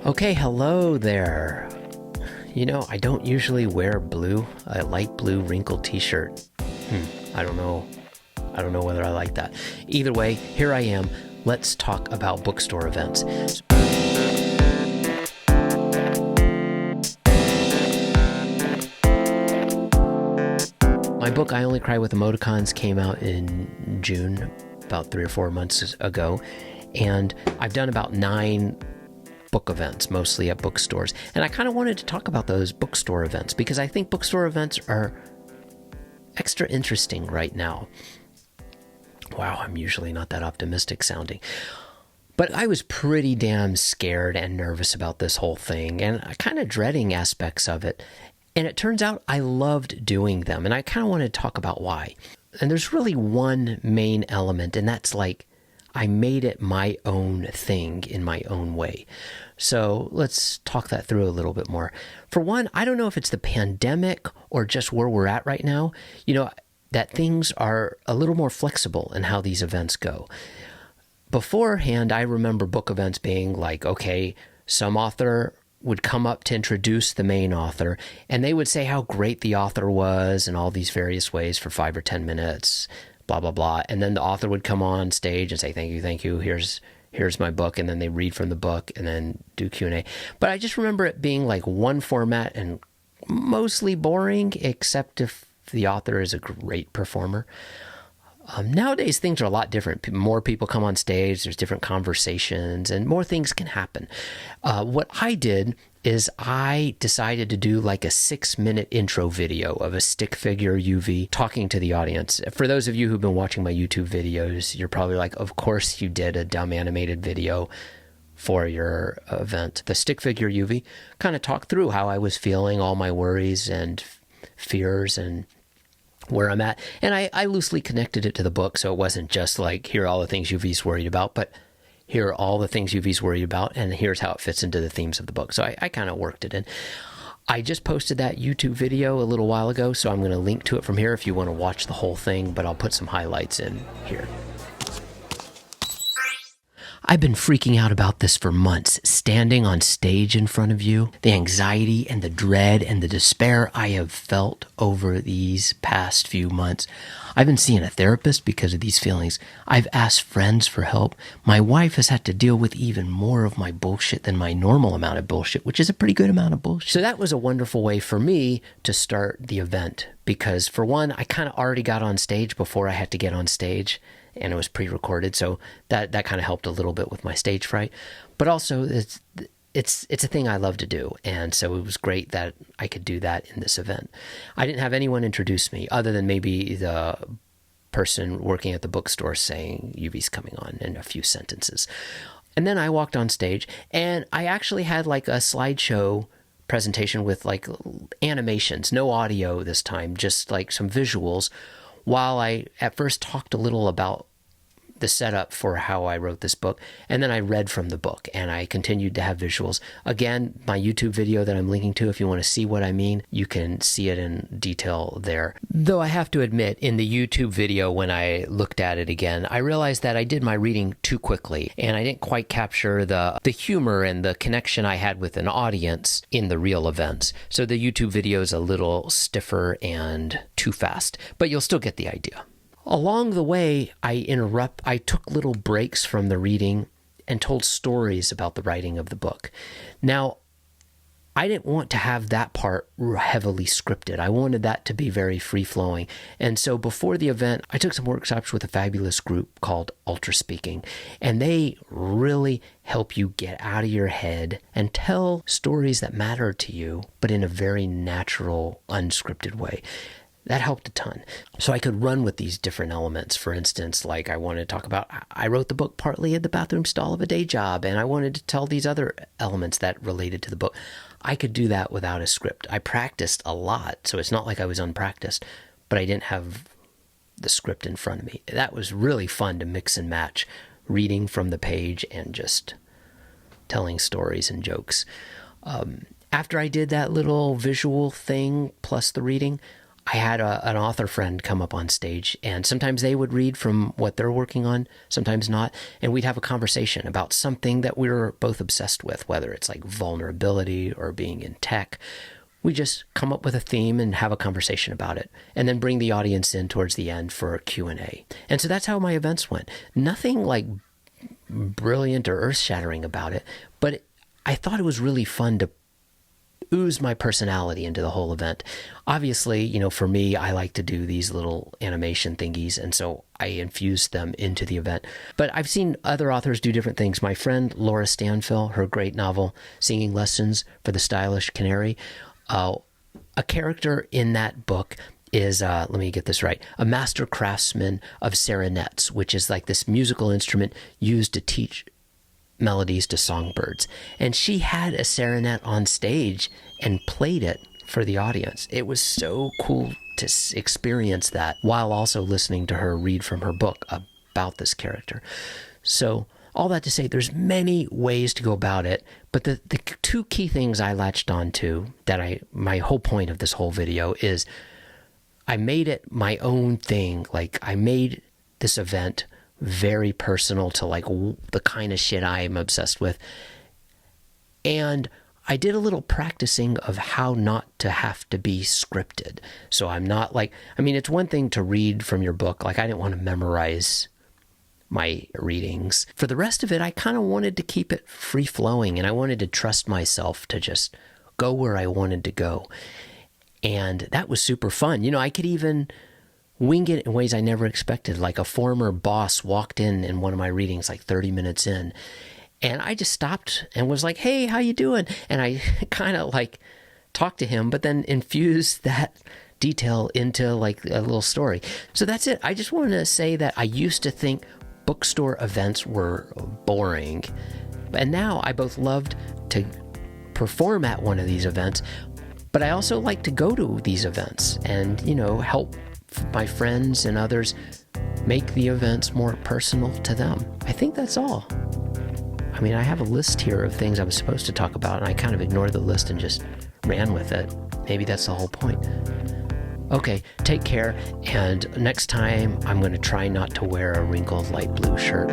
Okay, hello there. You know, I don't usually wear blue, a light blue wrinkled t-shirt. I don't know whether I like that. Either way, here I am. Let's talk about bookstore events. My book, I Only Cry with Emoticons, came out in June, about 3 or 4 months ago. And I've done about 9 book events, mostly at bookstores. And I kind of wanted to talk about those bookstore events because I think bookstore events are extra interesting right now. Wow, I'm usually not that optimistic sounding. But I was pretty damn scared and nervous about this whole thing and kind of dreading aspects of it. And it turns out I loved doing them. And I kind of want to talk about why. And there's really one main element, and that's like I made it my own thing in my own way. So let's talk that through a little bit more. For one, I don't know if it's the pandemic or just where we're at right now, that things are a little more flexible in how these events go. Beforehand, I remember book events being like, okay, some author would come up to introduce the main author, and they would say how great the author was in all these various ways for 5 or 10 minutes, blah, blah, blah. And then the author would come on stage and say, thank you, here's my book. And then they read from the book and then do Q&A. But I just remember it being like one format and mostly boring, except if the author is a great performer. Nowadays, things are a lot different. More people come on stage, there's different conversations, and more things can happen. What I did is I decided to do like a 6-minute intro video of a stick figure Yuvi talking to the audience. For those of you who've been watching my YouTube videos, you're probably like, of course you did a dumb animated video for your event. The stick figure Yuvi kind of talked through how I was feeling, all my worries and fears and where I'm at. And I loosely connected it to the book, so it wasn't just like, here are all the things Yuvi's worried about, but here are all the things Yuvi's worried about, and here's how it fits into the themes of the book. So I kind of worked it in. I just posted that YouTube video a little while ago, so I'm going to link to it from here if you want to watch the whole thing, but I'll put some highlights in here. I've been freaking out about this for months, standing on stage in front of you, the anxiety and the dread and the despair I have felt over these past few months. I've been seeing a therapist because of these feelings. I've asked friends for help. My wife has had to deal with even more of my bullshit than my normal amount of bullshit, which is a pretty good amount of bullshit. So that was a wonderful way for me to start the event because, for one, I kind of already got on stage before I had to get on stage. And it was pre-recorded, so that kind of helped a little bit with my stage fright. But also, it's a thing I love to do, and so it was great that I could do that in this event. I didn't have anyone introduce me, other than maybe the person working at the bookstore saying, Yuvi's coming on, in a few sentences. And then I walked on stage, and I actually had like a slideshow presentation with like animations, no audio this time, just like some visuals, while I at first talked a little about the setup for how I wrote this book, and then I read from the book, and I continued to have visuals. Again, my YouTube video that I'm linking to, if you want to see what I mean, you can see it in detail there. Though I have to admit, in the YouTube video, when I looked at it again, I realized that I did my reading too quickly, and I didn't quite capture the humor and the connection I had with an audience in the real events. So the YouTube video is a little stiffer and too fast, but you'll still get the idea. Along the way, I took little breaks from the reading and told stories about the writing of the book. Now, I didn't want to have that part heavily scripted. I wanted that to be very free-flowing. And so before the event, I took some workshops with a fabulous group called Ultra Speaking, and they really help you get out of your head and tell stories that matter to you, but in a very natural, unscripted way. That helped a ton. So I could run with these different elements. For instance, like I wanted to talk about, I wrote the book partly at the bathroom stall of a day job, and I wanted to tell these other elements that related to the book. I could do that without a script. I practiced a lot, so it's not like I was unpracticed, but I didn't have the script in front of me. That was really fun to mix and match, reading from the page and just telling stories and jokes. After I did that little visual thing plus the reading, I had an author friend come up on stage, and sometimes they would read from what they're working on, sometimes not, and we'd have a conversation about something that we were both obsessed with, whether it's like vulnerability or being in tech. We just come up with a theme and have a conversation about it, and then bring the audience in towards the end for a Q&A. And so that's how my events went. Nothing like brilliant or earth-shattering about it, but I thought it was really fun to ooze my personality into the whole event. Obviously, you know, for me, I like to do these little animation thingies, and so I infused them into the event. But I've seen other authors do different things. My friend Laura Stanfill, her great novel, Singing Lessons for the Stylish Canary, a character in that book is, let me get this right, a master craftsman of sarinettes, which is like this musical instrument used to teach melodies to songbirds. And she had a sarinet on stage and played it for the audience. It was so cool to experience that while also listening to her read from her book about this character. So all that to say, there's many ways to go about it, but the two key things I latched onto, that my whole point of this whole video is, I made it my own thing. Like, I made this event very personal to like the kind of shit I am obsessed with. And I did a little practicing of how not to have to be scripted. So I'm not like, I mean, it's one thing to read from your book. Like, I didn't want to memorize my readings. For the rest of it, I kind of wanted to keep it free flowing, and I wanted to trust myself to just go where I wanted to go. And that was super fun. You know, I could even wing it in ways I never expected. Like, a former boss walked in one of my readings like 30 minutes in, and I just stopped and was like, "Hey, how you doing?" And I kind of like talked to him, but then infused that detail into like a little story. So that's it. I just wanted to say that I used to think bookstore events were boring, and now I both loved to perform at one of these events, but I also like to go to these events and, you know, help my friends and others make the events more personal to them. I think that's all. I mean, I have a list here of things I was supposed to talk about, and I kind of ignored the list and just ran with it. Maybe that's the whole point. Okay, take care, and next time I'm going to try not to wear a wrinkled light blue shirt.